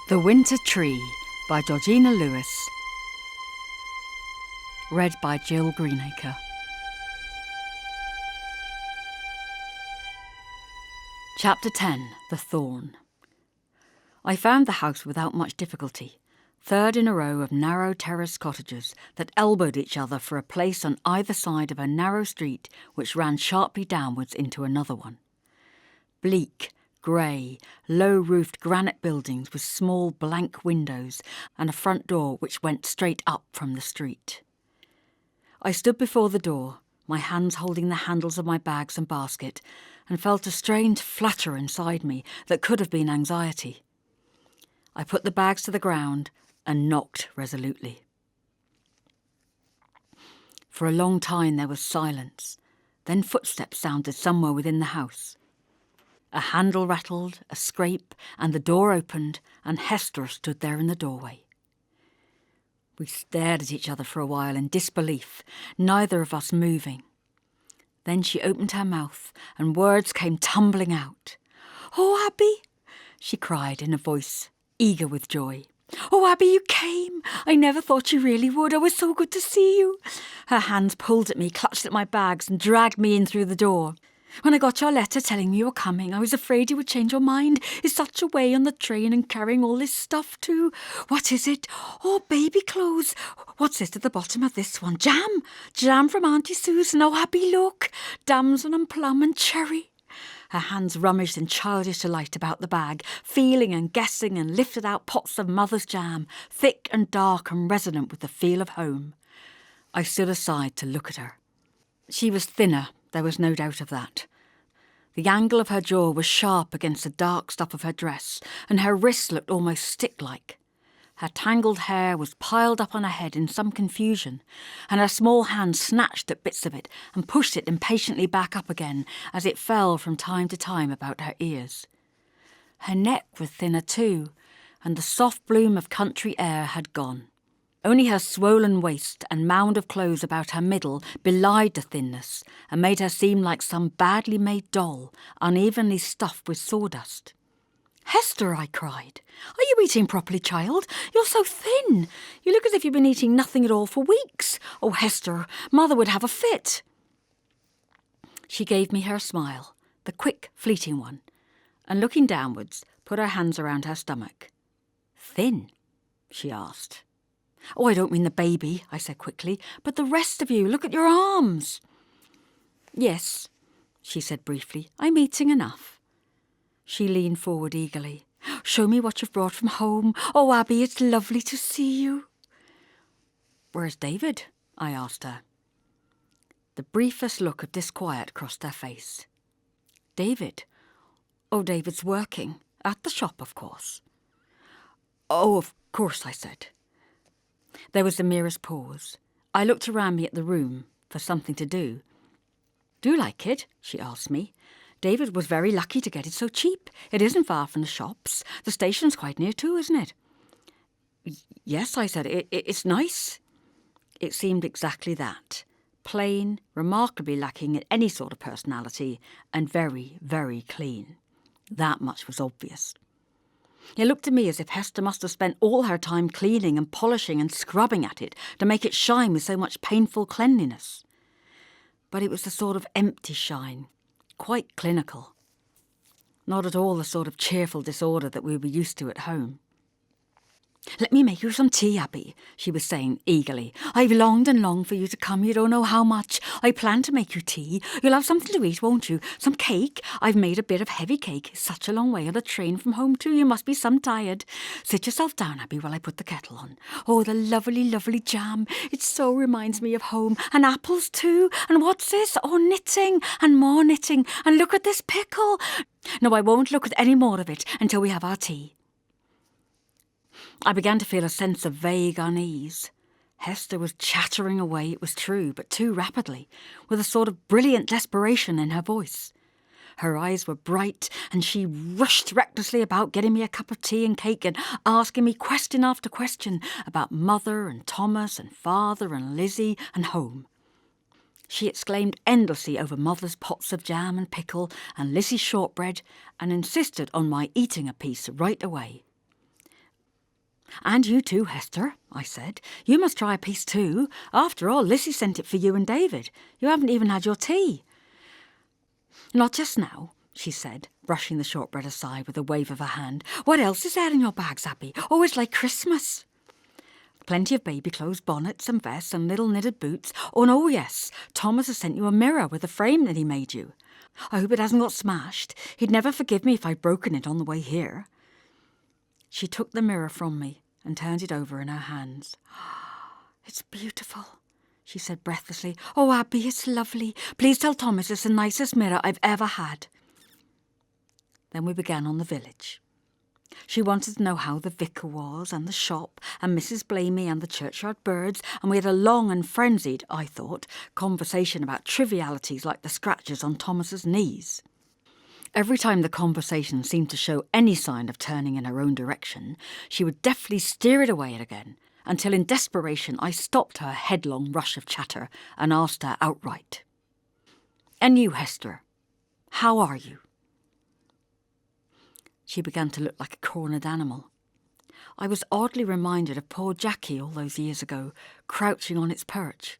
The Winter Tree by Georgina Lewis. Read by Jill Greenacre. Chapter 10. The Thorn. I found the house without much difficulty, third in a row of narrow terraced cottages that elbowed each other for a place on either side of a narrow street which ran sharply downwards into another one. Bleak, grey, low-roofed granite buildings with small blank windows and a front door which went straight up from the street. I stood before the door, my hands holding the handles of my bags and basket, and felt a strange flutter inside me that could have been anxiety. I put the bags to the ground and knocked resolutely. For a long time there was silence, then footsteps sounded somewhere within the house. A handle rattled, a scrape, and the door opened, and Hester stood there in the doorway. We stared at each other for a while in disbelief, neither of us moving. Then she opened her mouth, and words came tumbling out. "Oh, Abby," she cried in a voice eager with joy. "Oh, Abby, you came. I never thought you really would. It was so good to see you." Her hands pulled at me, clutched at my bags, and dragged me in through the door. "When I got your letter telling me you were coming, I was afraid you would change your mind. It's such a way on the train and carrying all this stuff too. What is it? Oh, baby clothes. What's this at the bottom of this one? Jam. Jam from Auntie Susan. Oh, Abby, look. Damson and plum and cherry." Her hands rummaged in childish delight about the bag, feeling and guessing, and lifted out pots of mother's jam, thick and dark and resonant with the feel of home. I stood aside to look at her. She was thinner, there was no doubt of that. The angle of her jaw was sharp against the dark stuff of her dress, and her wrists looked almost stick-like. Her tangled hair was piled up on her head in some confusion, and her small hand snatched at bits of it and pushed it impatiently back up again as it fell from time to time about her ears. Her neck was thinner too, and the soft bloom of country air had gone. Only her swollen waist and mound of clothes about her middle belied the thinness and made her seem like some badly made doll, unevenly stuffed with sawdust. "Hester," I cried, "are you eating properly, child? You're so thin. You look as if you've been eating nothing at all for weeks. Oh, Hester, Mother would have a fit." She gave me her smile, the quick, fleeting one, and looking downwards, put her hands around her stomach. "Thin?" she asked. "Oh, I don't mean the baby," I said quickly, "but the rest of you. Look at your arms." "Yes," she said briefly, "I'm eating enough." She leaned forward eagerly. "Show me what you've brought from home. Oh, Abby, it's lovely to see you." "Where's David?" I asked her. The briefest look of disquiet crossed her face. "David? Oh, David's working. At the shop, of course." "Oh, of course," I said. There was the merest pause. I looked around me at the room for something to do. "Do you like it?" she asked me. "David was very lucky to get it so cheap. It isn't far from the shops. The station's quite near too, isn't it?" "Yes," I said. It's nice." It seemed exactly that. Plain, remarkably lacking in any sort of personality, and very, very clean. That much was obvious. It looked to me as if Hester must have spent all her time cleaning and polishing and scrubbing at it to make it shine with so much painful cleanliness. But it was the sort of empty shine, quite clinical. Not at all the sort of cheerful disorder that we were used to at home. "Let me make you some tea, Abby," she was saying eagerly. "I've longed and longed for you to come. You don't know how much. I plan to make you tea. You'll have something to eat, won't you? Some cake? I've made a bit of heavy cake. It's such a long way on the train from home too. You must be some tired. Sit yourself down, Abby, while I put the kettle on. Oh, the lovely, lovely jam. It so reminds me of home. And apples too. And what's this? Oh, knitting. And more knitting. And look at this pickle. No, I won't look at any more of it until we have our tea." I began to feel a sense of vague unease. Hester was chattering away, it was true, but too rapidly, with a sort of brilliant desperation in her voice. Her eyes were bright, and she rushed recklessly about getting me a cup of tea and cake and asking me question after question about Mother and Thomas and Father and Lizzie and home. She exclaimed endlessly over Mother's pots of jam and pickle and Lizzie's shortbread, and insisted on my eating a piece right away. "And you too, Hester," I said. "You must try a piece too. After all, Lizzie sent it for you and David. You haven't even had your tea." "Not just now," she said, brushing the shortbread aside with a wave of her hand. "What else is there in your bags, Abby? Oh, it's like Christmas." "Plenty of baby clothes, bonnets and vests and little knitted boots. Oh, and oh yes, Thomas has sent you a mirror with a frame that he made you. I hope it hasn't got smashed. He'd never forgive me if I'd broken it on the way here." She took the mirror from me and turned it over in her hands. "It's beautiful," she said breathlessly. "Oh, Abby, it's lovely. Please tell Thomas it's the nicest mirror I've ever had." Then we began on the village. She wanted to know how the vicar was, and the shop, and Mrs. Blamey, and the churchyard birds, and we had a long and frenzied, I thought, conversation about trivialities like the scratches on Thomas's knees. Every time the conversation seemed to show any sign of turning in her own direction, she would deftly steer it away again, until in desperation I stopped her headlong rush of chatter and asked her outright, "And you, Hester, how are you?" She began to look like a cornered animal. I was oddly reminded of poor Jackie all those years ago, crouching on its perch.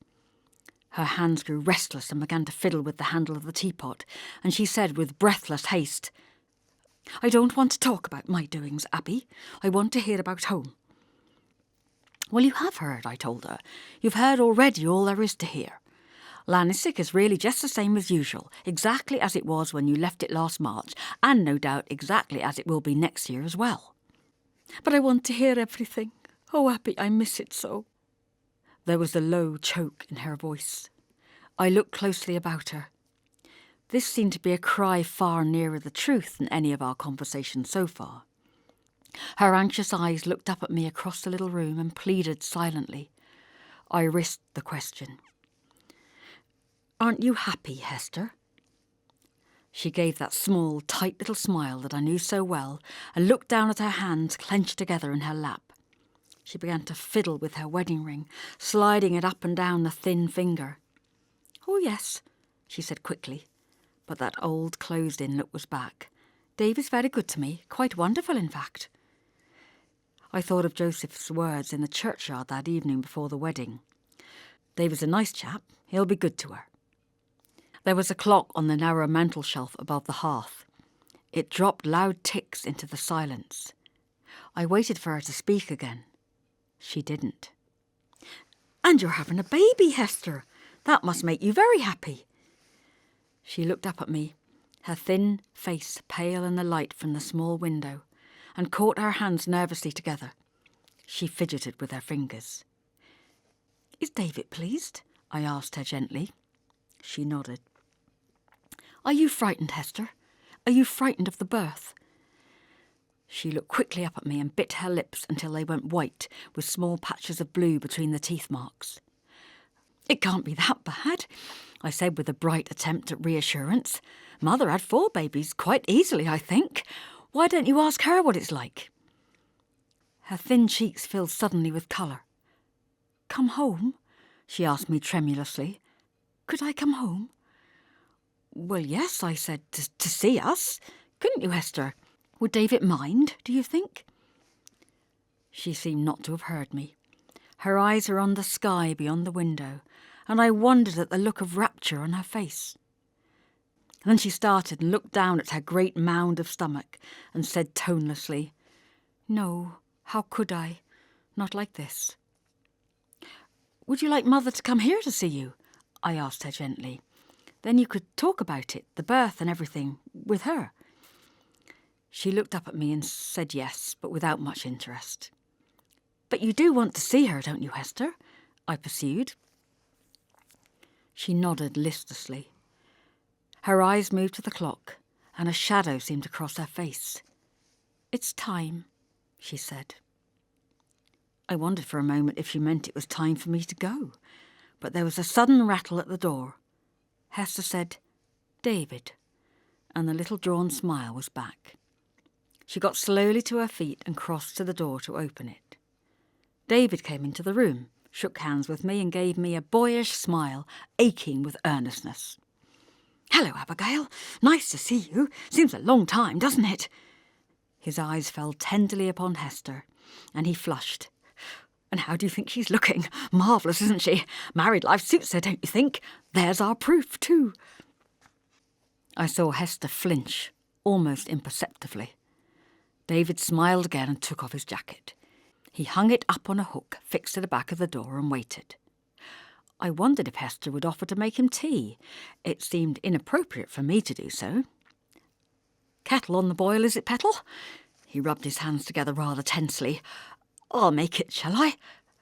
Her hands grew restless and began to fiddle with the handle of the teapot, and she said with breathless haste, "I don't want to talk about my doings, Abby. I want to hear about home." "Well, you have heard," I told her. "You've heard already all there is to hear. Lanisick is really just the same as usual, exactly as it was when you left it last March, and no doubt exactly as it will be next year as well." "But I want to hear everything. Oh, Abby, I miss it so." There was a low choke in her voice. I looked closely about her. This seemed to be a cry far nearer the truth than any of our conversation so far. Her anxious eyes looked up at me across the little room and pleaded silently. I risked the question. "Aren't you happy, Hester?" She gave that small, tight little smile that I knew so well and looked down at her hands clenched together in her lap. She began to fiddle with her wedding ring, sliding it up and down the thin finger. "Oh, yes," she said quickly, but that old closed-in look was back. "Dave is very good to me, quite wonderful, in fact." I thought of Joseph's words in the churchyard that evening before the wedding. "Dave is a nice chap, he'll be good to her." There was a clock on the narrow mantel-shelf above the hearth. It dropped loud ticks into the silence. I waited for her to speak again. She didn't. "And you're having a baby, Hester. That must make you very happy." She looked up at me, her thin face pale in the light from the small window, and caught her hands nervously together. She fidgeted with her fingers. "Is David pleased?" I asked her gently. She nodded. "Are you frightened, Hester? Are you frightened of the birth?" She looked quickly up at me and bit her lips until they went white, with small patches of blue between the teeth marks. "It can't be that bad," I said with a bright attempt at reassurance. "Mother had 4 babies quite easily, I think. Why don't you ask her what it's like?" Her thin cheeks filled suddenly with colour. "Come home?" she asked me tremulously. "Could I come home?" "Well, yes," I said, to see us. Couldn't you, Hester? Would David mind, do you think?" She seemed not to have heard me. Her eyes were on the sky beyond the window, and I wondered at the look of rapture on her face. Then she started and looked down at her great mound of stomach and said tonelessly, "No, how could I? Not like this." "Would you like Mother to come here to see you?" I asked her gently. "Then you could talk about it, the birth and everything, with her." She looked up at me and said yes, but without much interest. "But you do want to see her, don't you, Hester?" I pursued. She nodded listlessly. Her eyes moved to the clock, and a shadow seemed to cross her face. "It's time," she said. I wondered for a moment if she meant it was time for me to go, but there was a sudden rattle at the door. Hester said, "David," and the little drawn smile was back. She got slowly to her feet and crossed to the door to open it. David came into the room, shook hands with me and gave me a boyish smile, aching with earnestness. "Hello, Abigail. Nice to see you. Seems a long time, doesn't it?" His eyes fell tenderly upon Hester, and he flushed. "And how do you think she's looking? Marvellous, isn't she? Married life suits her, don't you think? There's our proof, too." I saw Hester flinch, almost imperceptibly. David smiled again and took off his jacket. He hung it up on a hook fixed to the back of the door and waited. I wondered if Hester would offer to make him tea. It seemed inappropriate for me to do so. "Kettle on the boil, is it, Petal?" He rubbed his hands together rather tensely. "I'll make it, shall I?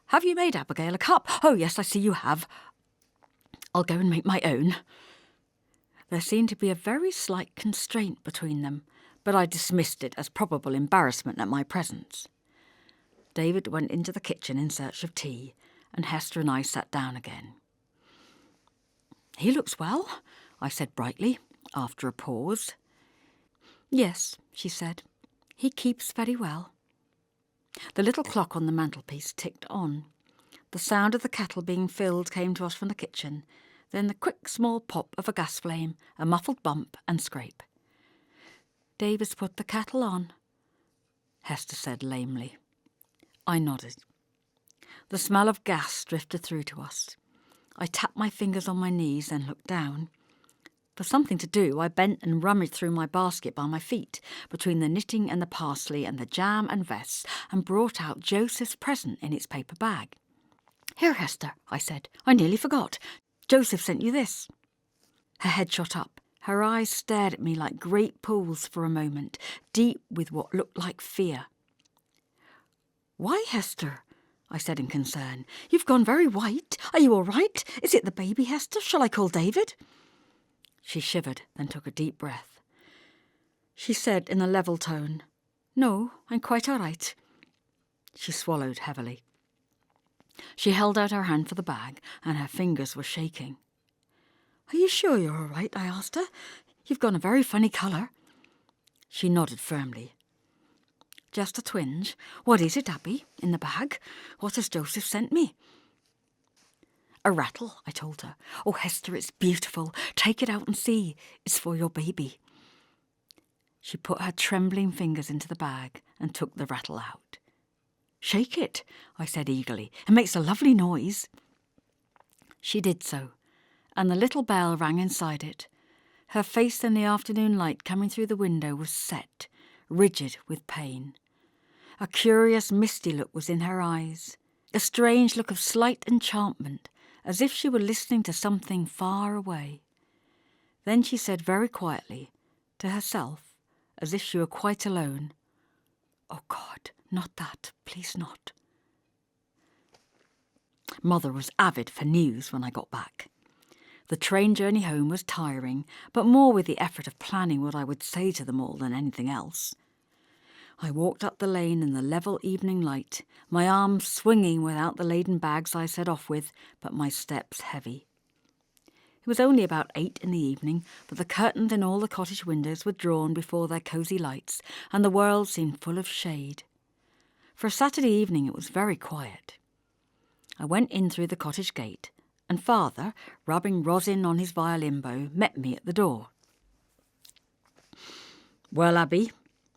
Have you made Abigail a cup? Oh, yes, I see you have. I'll go and make my own." There seemed to be a very slight constraint between them, but I dismissed it as probable embarrassment at my presence. David went into the kitchen in search of tea, and Hester and I sat down again. "He looks well," I said brightly, after a pause. "Yes," she said, "he keeps very well." The little clock on the mantelpiece ticked on. The sound of the kettle being filled came to us from the kitchen, then the quick small pop of a gas flame, a muffled bump and scrape. "David's put the kettle on," Hester said lamely. I nodded. The smell of gas drifted through to us. I tapped my fingers on my knees and looked down. For something to do, I bent and rummaged through my basket by my feet, between the knitting and the parsley and the jam and vests, and brought out Joseph's present in its paper bag. "Here, Hester," I said. "I nearly forgot. Joseph sent you this." Her head shot up. Her eyes stared at me like great pools for a moment, deep with what looked like fear. "Why, Hester?" I said in concern. "You've gone very white. Are you all right? Is it the baby, Hester? Shall I call David?" She shivered, then took a deep breath. She said in a level tone, "No, I'm quite all right." She swallowed heavily. She held out her hand for the bag, and her fingers were shaking. "Are you sure you're all right?" I asked her. "You've gone a very funny colour." She nodded firmly. "Just a twinge. What is it, Abby, in the bag? What has Joseph sent me?" "A rattle," I told her. "Oh, Hester, it's beautiful. Take it out and see. It's for your baby." She put her trembling fingers into the bag and took the rattle out. "Shake it," I said eagerly. "It makes a lovely noise." She did so, and the little bell rang inside it. Her face in the afternoon light coming through the window was set, rigid with pain. A curious misty look was in her eyes, a strange look of slight enchantment, as if she were listening to something far away. Then she said very quietly, to herself, as if she were quite alone, "Oh God, not that, please not." Mother was avid for news when I got back. The train journey home was tiring, but more with the effort of planning what I would say to them all than anything else. I walked up the lane in the level evening light, my arms swinging without the laden bags I set off with, but my steps heavy. It was only about 8 in the evening, but the curtains in all the cottage windows were drawn before their cosy lights, and the world seemed full of shade. For a Saturday evening it was very quiet. I went in through the cottage gate, and Father, rubbing rosin on his violin bow, met me at the door. "Well, Abby,"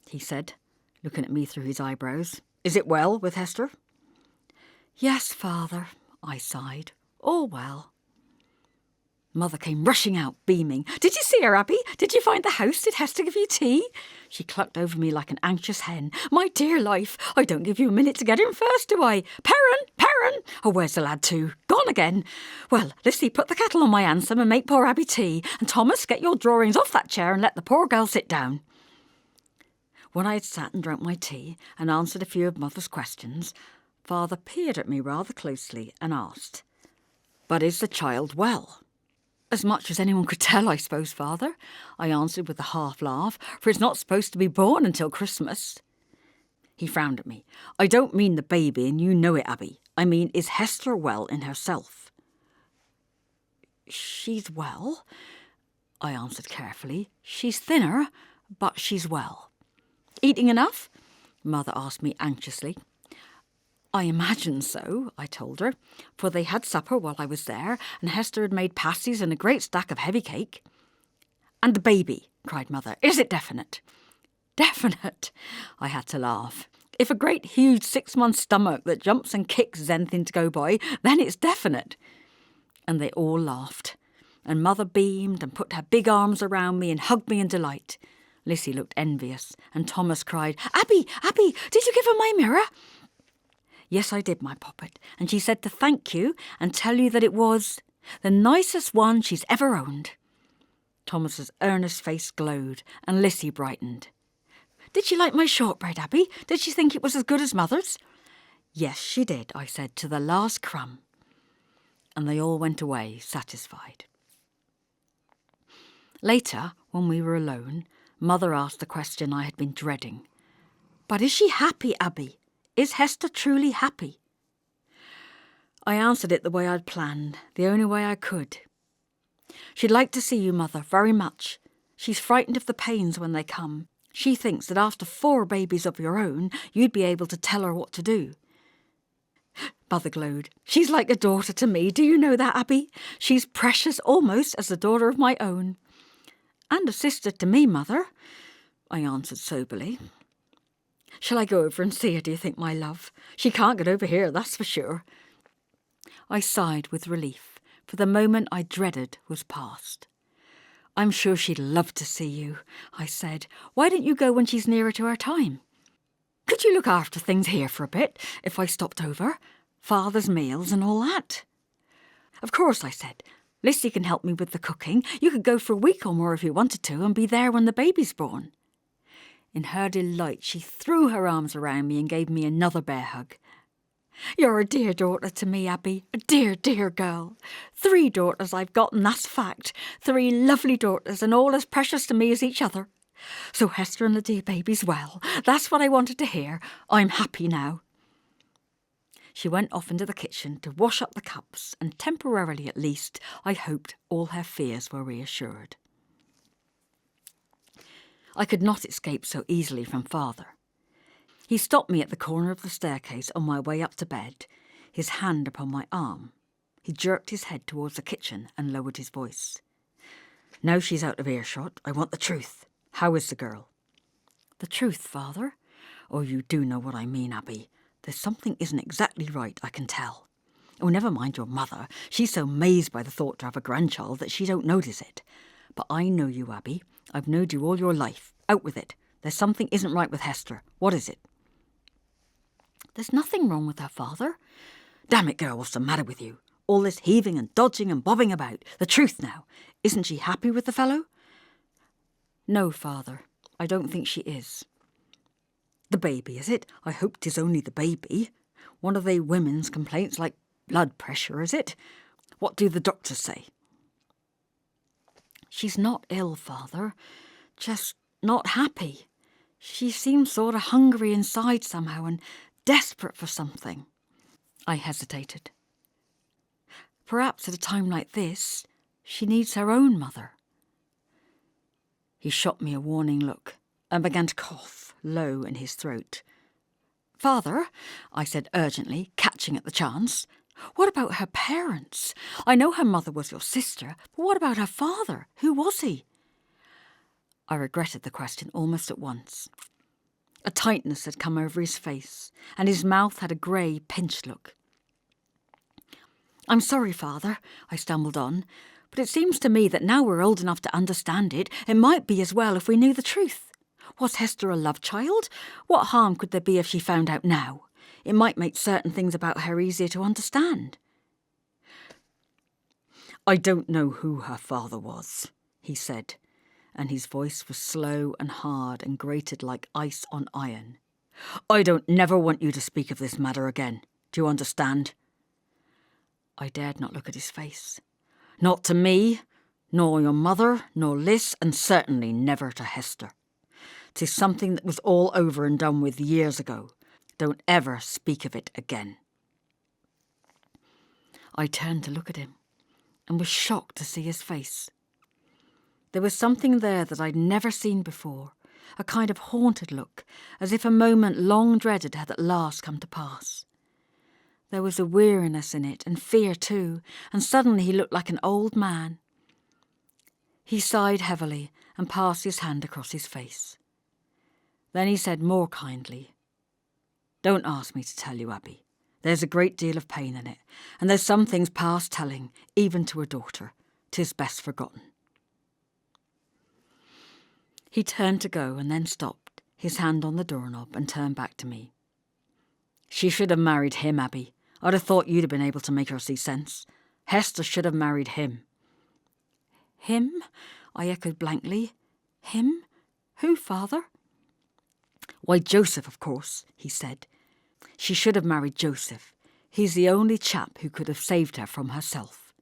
he said, looking at me through his eyebrows, "is it well with Hester?" "Yes, Father," I sighed. "All well." Mother came rushing out, beaming. "Did you see her, Abby? Did you find the house? Did Hester give you tea?" She clucked over me like an anxious hen. "My dear life, I don't give you a minute to get in first, do I? Perrin! Oh, where's the lad too? Gone again. Well, Lissy, put the kettle on my hansom and make poor Abby tea. And Thomas, get your drawings off that chair and let the poor girl sit down." When I had sat and drunk my tea and answered a few of Mother's questions, Father peered at me rather closely and asked, "But is the child well?" "As much as anyone could tell, I suppose, Father," I answered with a half laugh, "for it's not supposed to be born until Christmas." He frowned at me. "I don't mean the baby, and you know it, Abby. I mean, is Hester well in herself?" "She's well," I answered carefully. "She's thinner, but she's well." "Eating enough?" Mother asked me anxiously. "I imagine so," I told her, for they had supper while I was there, and Hester had made pasties and a great stack of heavy cake. "And the baby," cried Mother, "is it definite?" "Definite?" I had to laugh. If a great huge 6-month stomach that jumps and kicks is anything to go by, then it's definite. And they all laughed, and Mother beamed and put her big arms around me and hugged me in delight. Lissy looked envious, and Thomas cried, Abby, Abby, did you give her my mirror? Yes, I did, my poppet, and she said to thank you and tell you that it was the nicest one she's ever owned. Thomas's earnest face glowed, and Lissy brightened. Did she like my shortbread, Abby? Did she think it was as good as Mother's? Yes, she did, I said, to the last crumb. And they all went away, satisfied. Later, when we were alone, Mother asked the question I had been dreading. But is she happy, Abby? Is Hester truly happy? I answered it the way I'd planned, the only way I could. She'd like to see you, Mother, very much. She's frightened of the pains when they come. She thinks that after 4 babies of your own, you'd be able to tell her what to do. Mother glowed. She's like a daughter to me, do you know that, Abby? She's precious almost as a daughter of my own. And a sister to me, Mother, I answered soberly. Shall I go over and see her, do you think, my love? She can't get over here, that's for sure. I sighed with relief, for the moment I dreaded was past. I'm sure she'd love to see you, I said. Why don't you go when she's nearer to her time? Could you look after things here for a bit, if I stopped over? Father's meals and all that? Of course, I said. Lissy can help me with the cooking. You could go for a week or more if you wanted to and be there when the baby's born. In her delight, she threw her arms around me and gave me another bear hug. You're a dear daughter to me, Abby, a dear, dear girl. 3 daughters I've got, and that's fact. 3 lovely daughters, and all as precious to me as each other. So Hester and the dear baby's well. That's what I wanted to hear. I'm happy now. She went off into the kitchen to wash up the cups, and temporarily at least, I hoped all her fears were reassured. I could not escape so easily from Father. He stopped me at the corner of the staircase on my way up to bed, his hand upon my arm. He jerked his head towards the kitchen and lowered his voice. Now she's out of earshot, I want the truth. How is the girl? The truth, Father? Oh, you do know what I mean, Abby. There's something isn't exactly right, I can tell. Oh, never mind your mother. She's so mazed by the thought to have a grandchild that she don't notice it. But I know you, Abby. I've knowed you all your life. Out with it. There's something isn't right with Hester. What is it? There's nothing wrong with her, Father. Damn it, girl, what's the matter with you? All this heaving and dodging and bobbing about. The truth now. Isn't she happy with the fellow? No, Father. I don't think she is. The baby, is it? I hope 'tis only the baby. One of they women's complaints like blood pressure, is it? What do the doctors say? She's not ill, Father. Just not happy. She seems sort of hungry inside somehow and desperate for something. I hesitated. Perhaps at a time like this, she needs her own mother. He shot me a warning look and began to cough low in his throat. Father, I said urgently, catching at the chance, what about her parents? I know her mother was your sister, but what about her father? Who was he? I regretted the question almost at once. A tightness had come over his face, and his mouth had a grey, pinched look. I'm sorry, Father, I stumbled on, but it seems to me that now we're old enough to understand it, it might be as well if we knew the truth. Was Hester a love child? What harm could there be if she found out now? It might make certain things about her easier to understand. I don't know who her father was, he said, and his voice was slow and hard and grated like ice on iron. I don't never want you to speak of this matter again. Do you understand? I dared not look at his face. Not to me, nor your mother, nor Liz, and certainly never to Hester. 'Tis something that was all over and done with years ago. Don't ever speak of it again. I turned to look at him, and was shocked to see his face. There was something there that I'd never seen before, a kind of haunted look, as if a moment long dreaded had at last come to pass. There was a weariness in it, and fear too, and suddenly he looked like an old man. He sighed heavily and passed his hand across his face. Then he said more kindly, Don't ask me to tell you, Abby. There's a great deal of pain in it, and there's some things past telling, even to a daughter. 'Tis best forgotten." He turned to go and then stopped, his hand on the doorknob, and turned back to me. "She should have married him, Abby. I'd have thought you'd have been able to make her see sense. Hester should have married him." "Him?" I echoed blankly. "Him? Who, father?" "Why, Joseph, of course," he said. "She should have married Joseph. He's the only chap who could have saved her from herself.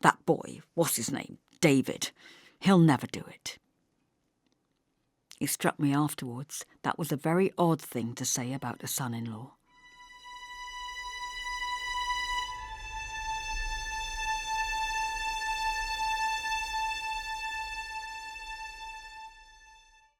That boy, what's his name? David. He'll never do it." It struck me afterwards that was a very odd thing to say about a son-in-law.